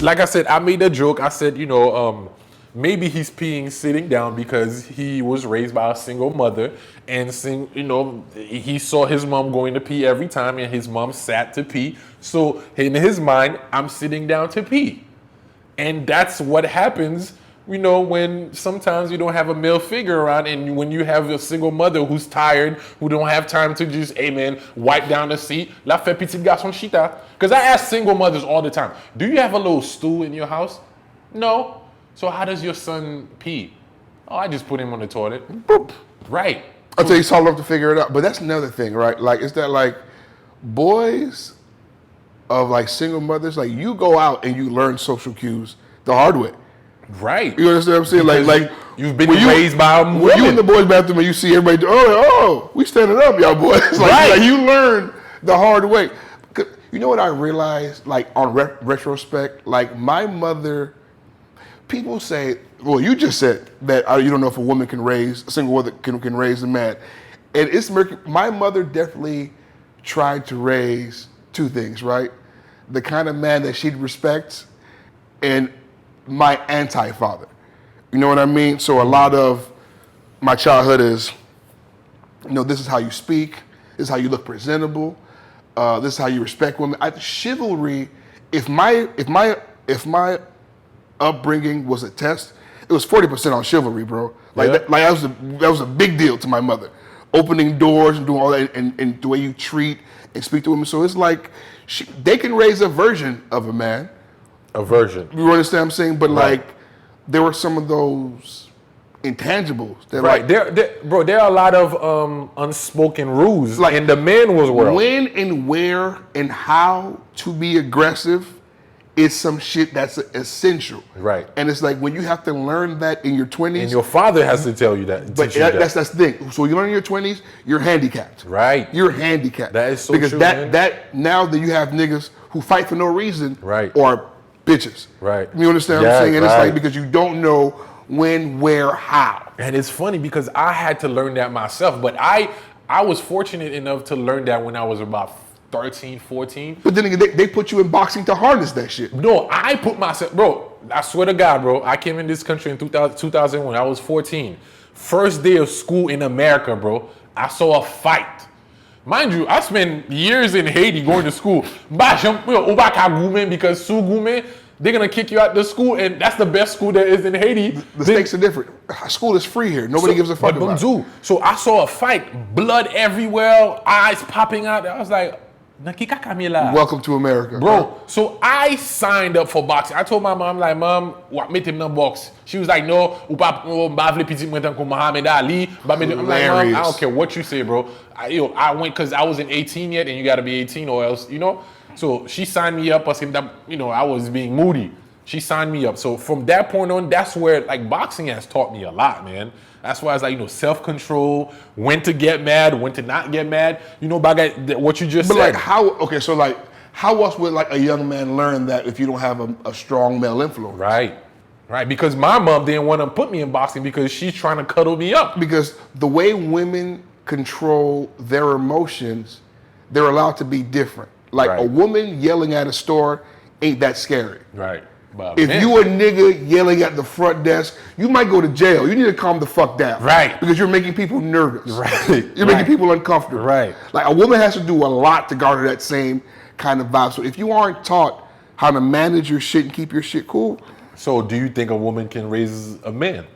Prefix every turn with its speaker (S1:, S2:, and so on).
S1: like I said, I made a joke. I said, maybe he's peeing sitting down because he was raised by a single mother, and he saw his mom going to pee every time, and his mom sat to pee. So in his mind, I'm sitting down to pee, and that's what happens. When sometimes you don't have a male figure around, and when you have a single mother who's tired, who don't have time to just, hey man, wipe down the seat. La fait petit garçon chita. Because I ask single mothers all the time, do you have a little stool in your house? No. So how does your son pee? Oh, I just put him on the toilet. Boop. Right.
S2: I'll tell you, it's all up to figure it out. But that's another thing, right? Like, it's that like boys of like single mothers, like you go out and you learn social cues the hard way.
S1: Right.
S2: You understand what I'm saying?
S1: Because
S2: like
S1: you've been raised by a woman.
S2: When you in the boys' bathroom and you see everybody, we standing up, y'all boys. Like you learn the hard way. You know what I realized, like on retrospect, like my mother, people say, well, you just said that you don't know if a single mother can raise a man. And it's my mother definitely tried to raise two things, right? The kind of man that she'd respect and my anti-father. You know what I mean? So a lot of my childhood is, this is how you speak, this is how you look presentable, this is how you respect women. Chivalry, if my upbringing was a test, it was 40% on chivalry, bro. That was a big deal to my mother. Opening doors and doing all that, and the way you treat and speak to women. So it's like they can raise a version of a man.
S1: A version.
S2: You understand what I'm saying? But like, there were some of those intangibles.
S1: Right. There are a lot of unspoken rules in the man's world.
S2: When and where and how to be aggressive is some shit that's essential.
S1: Right.
S2: And it's like when you have to learn that in your 20s.
S1: And your father has to tell you that.
S2: But that's the thing. So you learn in your 20s, you're handicapped.
S1: Right.
S2: You're handicapped.
S1: That is so
S2: because
S1: true,
S2: that now that you have niggas who fight for no reason.
S1: Right.
S2: Or bitches.
S1: Right.
S2: You understand what I'm saying? And it's like because you don't know when, where, how.
S1: And it's funny because I had to learn that myself, but I was fortunate enough to learn that when I was about 13, 14.
S2: But then again, they put you in boxing to harness that shit.
S1: No, I put myself, bro, I swear to God, bro, I came in this country in 2001. I was 14. First day of school in America, bro, I saw a fight. Mind you, I spent years in Haiti going to school. Because they're going to kick you out of school, and that's the best school there is in Haiti.
S2: The stakes are different. School is free here. Nobody gives a fuck about it.
S1: So I saw a fight, blood everywhere, eyes popping out. I was like,
S2: welcome to America.
S1: Bro, so I signed up for boxing. I told my mom, like, Mom, what made him not box? She was like, no, I'm like, Mom, I don't care what you say, bro. I went because I wasn't 18 yet, and you got to be 18 or else, So she signed me up. I was being moody. She signed me up. So from that point on, that's where, like, boxing has taught me a lot, man. That's why it's like, self-control, when to get mad, when to not get mad. What you just said.
S2: But like, how else would like a young man learn that if you don't have a strong male influence?
S1: Right. Because my mom didn't want to put me in boxing because she's trying to cuddle me up.
S2: Because the way women control their emotions, they're allowed to be different. Like a woman yelling at a store ain't that scary.
S1: Right.
S2: If you a nigga yelling at the front desk, you might go to jail. You need to calm the fuck down.
S1: Right.
S2: Because you're making people nervous.
S1: Right.
S2: You're making people uncomfortable.
S1: Right.
S2: Like a woman has to do a lot to garner that same kind of vibe. So if you aren't taught how to manage your shit and keep your shit cool.
S1: So do you think a woman can raise a man?